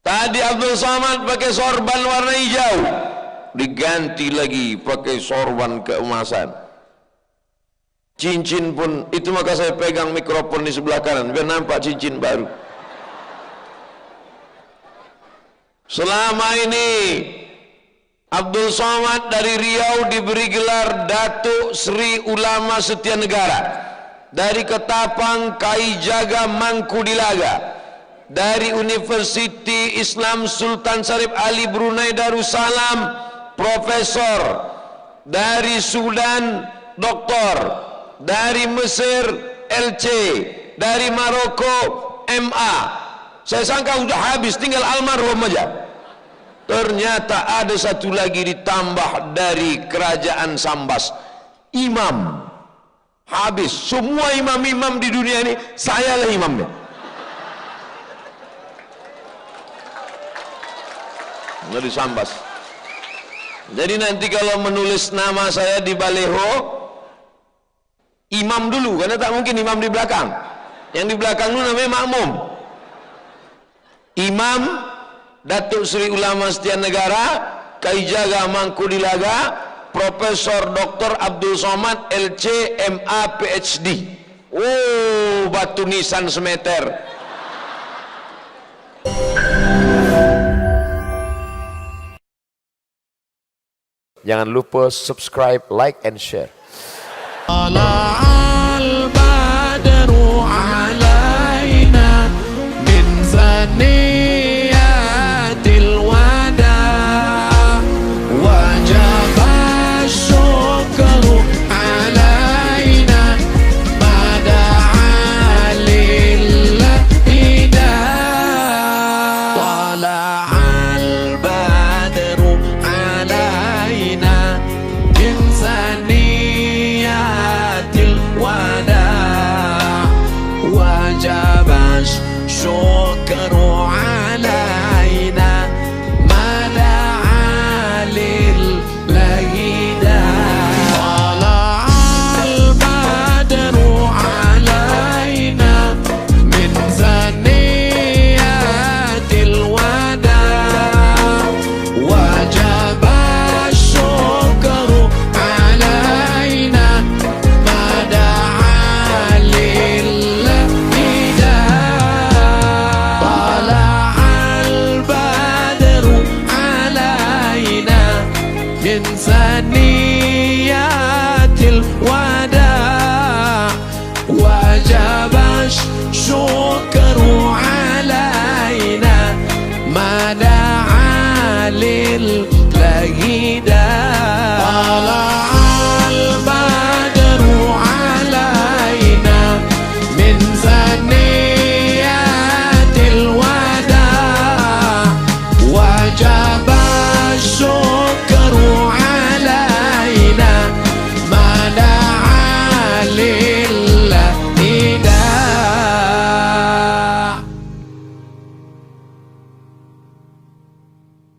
Tadi Abdul Somad pakai sorban warna hijau, diganti lagi pakai sorban keemasan. Cincin pun itu, maka saya pegang mikrofon di sebelah kanan biar nampak cincin baru. Selama ini Abdul Somad dari Riau diberi gelar Datuk Sri Ulama Setia Negara, dari Ketapang Kaijaga Mangkudilaga, dari Universiti Islam Sultan Syarif Ali Brunei Darussalam Profesor, dari Sudan Doktor, dari Mesir LC, dari Maroko MA. Saya sangka sudah habis, tinggal almarhum aja. Ternyata ada satu lagi ditambah dari kerajaan Sambas, imam. Habis semua imam-imam di dunia ini, sayalah imamnya. Dari Sambas. Jadi nanti kalau menulis nama saya di baleho, imam dulu, karena tak mungkin imam di belakang. Yang di belakang dulu namanya makmum. Imam Datuk Sri Ulama Setia Negara Kaijaga Mangkudilaga Profesor Dr. Abdul Somad LC MA PhD. Oh, batu nisan semeter. Jangan lupa subscribe, like, and share.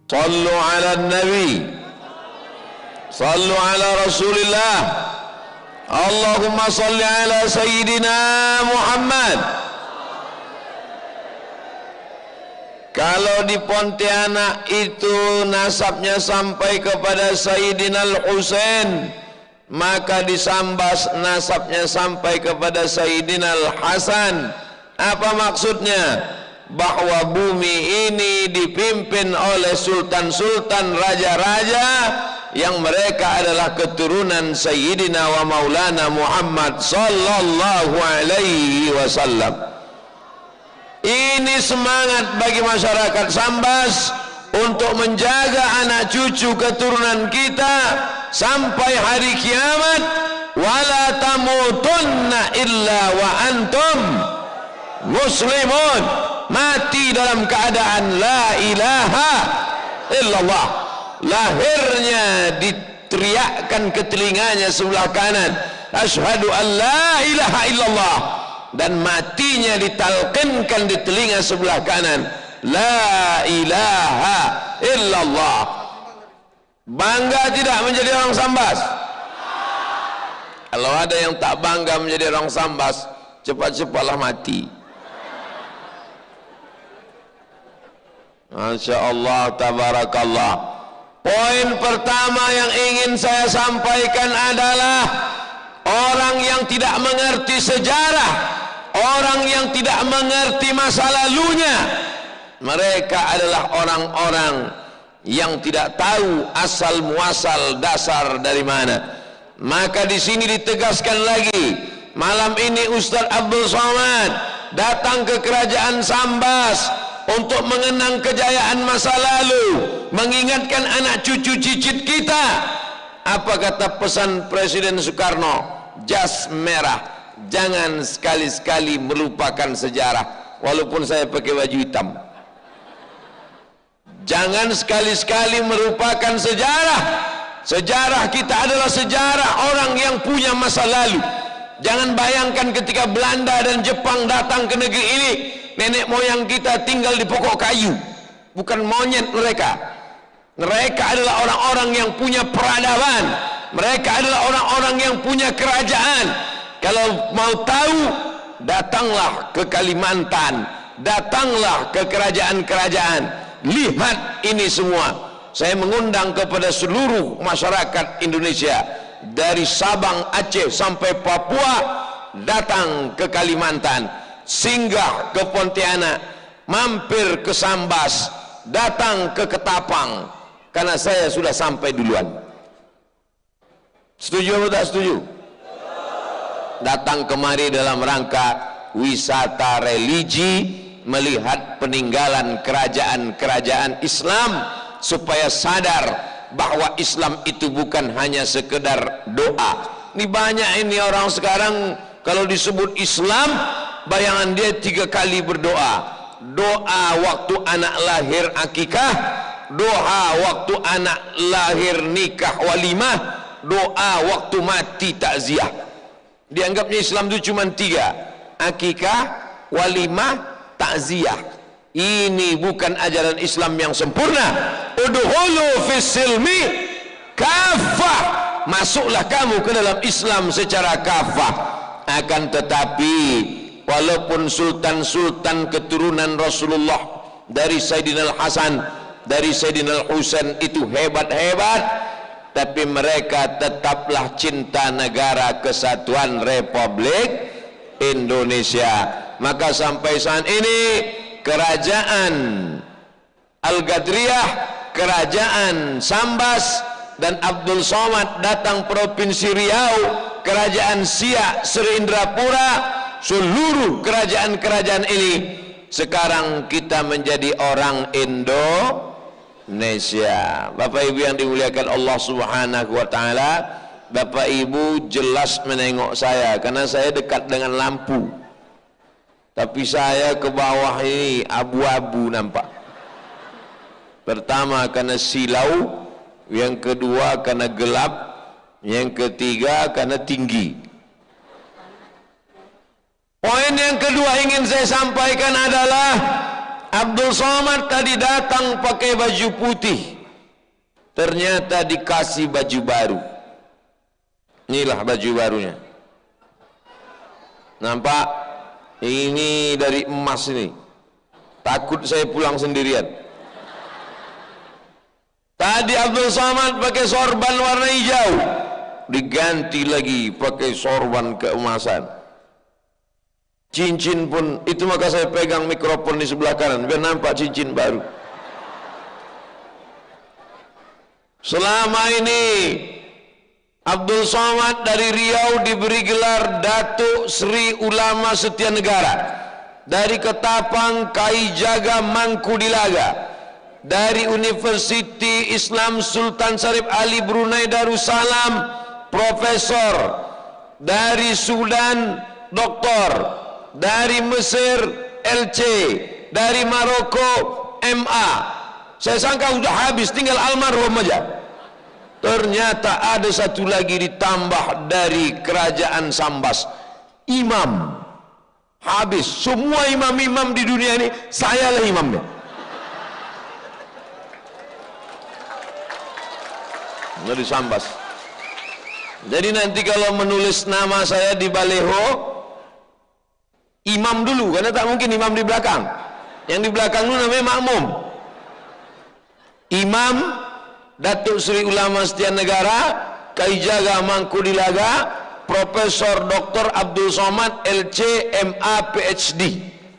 Sallu ala Nabi, sallu ala Rasulillah. Allahumma salli ala Sayyidina Muhammad. Kalau di Pontianak itu nasabnya sampai kepada Sayyidina Al-Husain, maka di Sambas nasabnya sampai kepada Sayyidina Al-Hasan. Apa maksudnya? Bahwa bumi ini dipimpin oleh sultan-sultan, raja-raja yang mereka adalah keturunan Sayyidina wa Maulana Muhammad sallallahu alaihi wasallam. Ini semangat bagi masyarakat Sambas untuk menjaga anak cucu keturunan kita sampai hari kiamat. Wala tamutunna illa wa antum muslimun. Mati dalam keadaan la ilaha illallah. Lahirnya diteriakkan ke telinganya sebelah kanan, asyhadu an la ilaha illallah, dan matinya ditalqinkan di telinga sebelah kanan, la ilaha illallah. Bangga tidak menjadi orang Sambas? Kalau ada yang tak bangga menjadi orang Sambas, cepat-cepatlah mati. Masya Allah, tabarakallah. Poin pertama yang ingin saya sampaikan adalah orang yang tidak mengerti sejarah, orang yang tidak mengerti masa lalunya, mereka adalah orang-orang yang tidak tahu asal muasal dasar dari mana. Maka di sini ditegaskan lagi, malam ini Ustaz Abdul Somad datang ke kerajaan Sambas untuk mengenang kejayaan masa lalu, mengingatkan anak cucu cicit kita. Apa kata pesan Presiden Soekarno? Jas merah, jangan sekali-sekali melupakan sejarah. Walaupun saya pakai baju hitam, jangan sekali-sekali melupakan sejarah. Sejarah kita adalah sejarah orang yang punya masa lalu. Jangan bayangkan ketika Belanda dan Jepang datang ke negeri ini, nenek moyang kita tinggal di pokok kayu. Bukan monyet mereka. Mereka adalah orang-orang yang punya peradaban. Mereka adalah orang-orang yang punya kerajaan. Kalau mau tahu, datanglah ke Kalimantan, datanglah ke kerajaan-kerajaan. Lihat ini semua. Saya mengundang kepada seluruh masyarakat Indonesia, dari Sabang, Aceh sampai Papua, datang ke Kalimantan, singgah ke Pontianak, mampir ke Sambas, datang ke Ketapang, karena saya sudah sampai duluan. Setuju atau tak setuju? Datang kemari dalam rangka wisata religi, melihat peninggalan kerajaan-kerajaan Islam, supaya sadar bahwa Islam itu bukan hanya sekedar doa. Ini banyak ini orang sekarang kalau disebut Islam, bayangan dia 3 kali berdoa. Doa waktu anak lahir akikah, doa waktu anak lahir nikah walimah, doa waktu mati takziah. Dianggapnya Islam itu cuma 3: akikah, walimah, takziah. Ini bukan ajaran Islam yang sempurna. Udhulu fis-silmi kafah, masuklah kamu ke dalam Islam secara kafah. Akan tetapi walaupun sultan-sultan keturunan Rasulullah, dari Sayyidina Al-Hasan, dari Sayyidina Al-Husain itu hebat-hebat, tapi mereka tetaplah cinta negara kesatuan Republik Indonesia. Maka sampai saat ini kerajaan Al-Gadriyah, kerajaan Sambas dan Abdul Somad datang Provinsi Riau, kerajaan Siak, Sri Indrapura, seluruh kerajaan-kerajaan ini sekarang kita menjadi orang Indonesia. Bapak Ibu yang dimuliakan Allah Subhanahu wa taala, Bapak Ibu jelas menengok saya karena saya dekat dengan lampu. Tapi saya ke bawah ini abu-abu nampak. Pertama karena silau, yang kedua karena gelap, yang ketiga karena tinggi. Poin yang kedua ingin saya sampaikan adalah Abdul Somad tadi datang pakai baju putih, ternyata dikasih baju baru. Inilah baju barunya, nampak? Ini dari emas ini. Takut saya pulang sendirian. Tadi Abdul Somad pakai sorban warna hijau, diganti lagi pakai sorban keemasan. Cincin pun itu, maka saya pegang mikrofon di sebelah kanan biar nampak cincin baru. Selama ini Abdul Somad dari Riau diberi gelar Datuk Sri Ulama Setia Negara, dari Ketapang Kai Jaga Mangkudilaga, dari Universiti Islam Sultan Syarif Ali Brunei Darussalam Profesor, dari Sudan Doktor, dari Mesir LC, dari Maroko MA. Saya sangka sudah habis, tinggal almarhum aja. Ternyata ada satu lagi ditambah dari kerajaan Sambas, imam. Habis semua imam-imam di dunia ini, sayalah imamnya. Dari Sambas. Jadi nanti kalau menulis nama saya di baleho, imam dulu, karena tak mungkin imam di belakang. Yang di belakang itu namanya makmum. Imam Datuk Seri Ulama Setia Negara Kaijaga Mangkudilaga Profesor Dr. Abdul Somad LC MA PhD.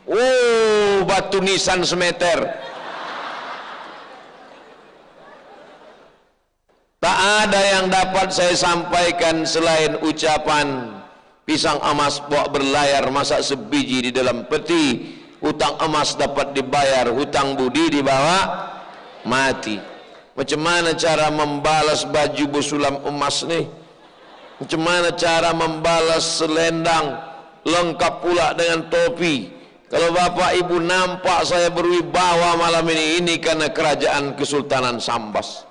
Oh, batu nisan semeter. Tak ada yang dapat saya sampaikan selain ucapan pisang emas bawa berlayar masak sebiji di dalam peti. Hutang emas dapat dibayar, hutang budi dibawa mati. Macam mana cara membalas baju bersulam emas nih? Macam mana cara membalas selendang lengkap pula dengan topi? Kalau bapak ibu nampak saya berwibawa malam ini karena kerajaan Kesultanan Sambas.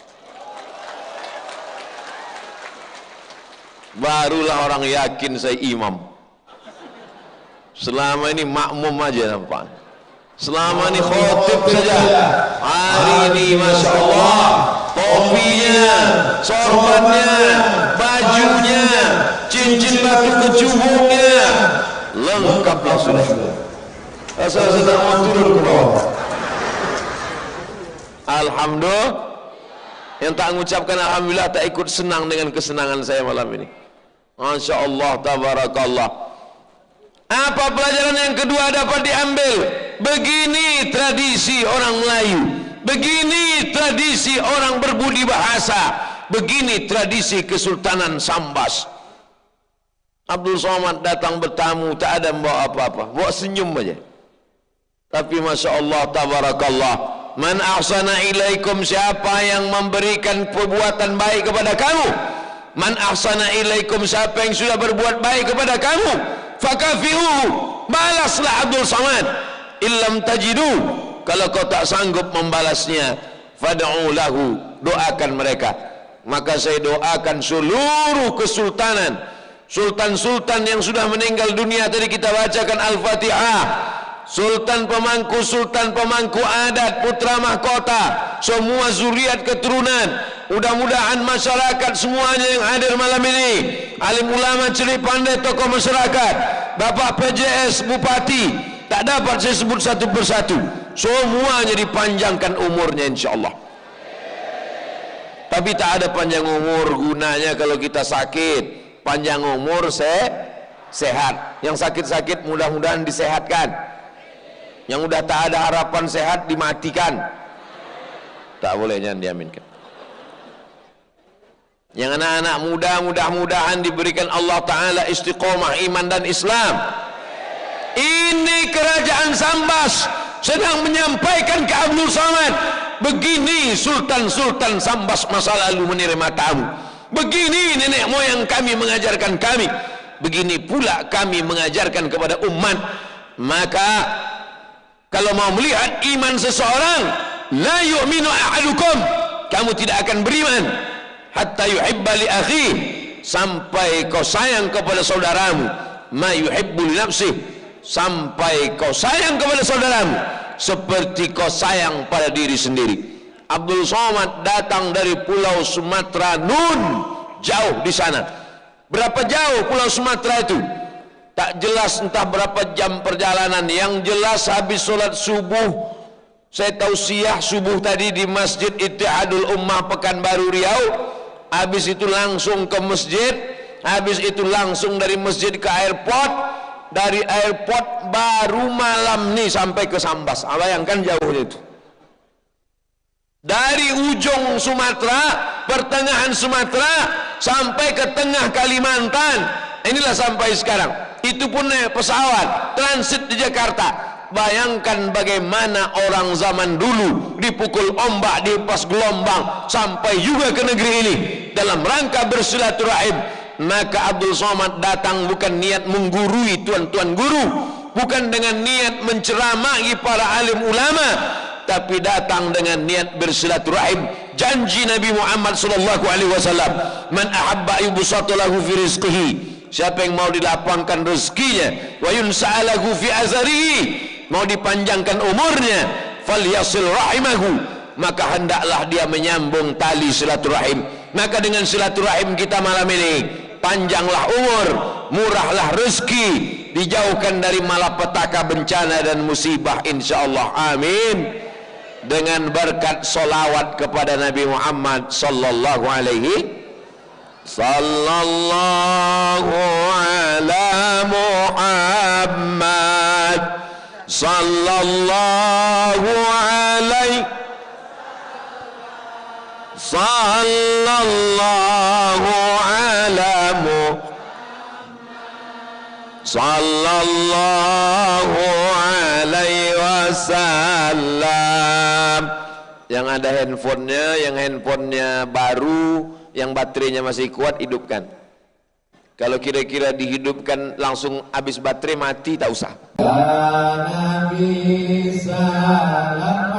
Barulah orang yakin saya imam. Selama ini makmum aja nampak. Selama ini khotib saja. Hari ini Masya Allah, topinya, sorbannya, bajunya, cincin batu kecubungnya, lengkaplah sudah. Asal sedang mau turun ke bawah. Alhamdulillah. Yang tak mengucapkan alhamdulillah tak ikut senang dengan kesenangan saya malam ini. Masya Allah, tabarakallah. Apa pelajaran yang kedua dapat diambil? Begini tradisi orang Melayu, begini tradisi orang berbudi bahasa, begini tradisi Kesultanan Sambas. Abdul Somad datang bertamu, tak ada membawa apa-apa, bawa senyum aja. Tapi Masya Allah, tabarakallah, man ahsana ilaikum, siapa yang memberikan perbuatan baik kepada kamu, man ahsana ilaikum, siapa yang sudah berbuat baik kepada kamu, fakafi'uhu, balaslah Abdul Somad. Illam tajidu, kalau kau tak sanggup membalasnya, fad'u lahu, doakan mereka. Maka saya doakan seluruh kesultanan, sultan-sultan yang sudah meninggal dunia. Tadi kita bacakan Al-Fatihah. Sultan pemangku adat, putra mahkota, semua zuriat keturunan. Mudah-mudahan masyarakat semuanya yang hadir malam ini, alim ulama, celik pandai, tokoh masyarakat, Bapak PJS, Bupati, tak dapat saya sebut satu persatu, semuanya dipanjangkan umurnya insyaAllah. Tapi tak ada panjang umur gunanya kalau kita sakit. Panjang umur sehat. Yang sakit-sakit mudah-mudahan disehatkan. Yang udah tak ada harapan sehat dimatikan. Tak boleh, jangan diaminkan. Yang anak-anak muda mudah-mudahan diberikan Allah Ta'ala istiqomah iman dan Islam. Ini kerajaan Sambas sedang menyampaikan ke Abdul Somad, begini sultan-sultan Sambas masa lalu menerima tamu, begini nenek moyang kami mengajarkan kami, begini pula kami mengajarkan kepada umat. Maka kalau mau melihat iman seseorang, la yu'minu ahadukum, kamu tidak akan beriman hatta yuhibba li akhihi, sampai kau sayang kepada saudaramu, ma yuhibbu li nafsihi, sampai kau sayang kepada saudaramu seperti kau sayang pada diri sendiri. Abdul Somad datang dari Pulau Sumatera Nun, jauh di sana. Berapa jauh Pulau Sumatera itu? Tak jelas, entah berapa jam perjalanan. Yang jelas habis sholat subuh, saya tausiah subuh tadi di Masjid Ittihadul Ummah Pekanbaru Riau. Habis itu langsung ke masjid, habis itu langsung dari masjid ke airport, dari airport baru malam nih sampai ke Sambas. Bayangkan jauhnya itu. Dari ujung Sumatera, pertengahan Sumatera sampai ke tengah Kalimantan. Inilah sampai sekarang. Itu pun naik pesawat transit di Jakarta. Bayangkan bagaimana orang zaman dulu dipukul ombak, dilepas gelombang sampai juga ke negeri ini dalam rangka bersilaturahim. Maka Abdul Somad datang bukan niat menggurui tuan-tuan guru, bukan dengan niat menceramahi para alim ulama, tapi datang dengan niat bersilaturahim. Janji Nabi Muhammad sallallahu alaihi wasallam, man ahabba yubsatu lahu fi rizqihi, siapa yang mau dilapangkan rezekinya, wa yunsa'alahu fi azarihi, mau dipanjangkan umurnya, falyasil rahimahu, maka hendaklah dia menyambung tali silaturahim. Maka dengan silaturahim kita malam ini, panjanglah umur, murahlah rezeki, dijauhkan dari malapetaka, bencana dan musibah insyaallah. Amin. dengan berkat solawat kepada Nabi Muhammad sallallahu alaihi sallallahu ala Muhammad sallallahu alaihi sallallahu ala Muhammad sallallahu alaihi wasallam. Yang ada handphonenya baru, yang baterainya masih kuat, hidupkan. Kalau kira-kira dihidupkan langsung habis baterai, mati, tak usah. Ya Nabi salam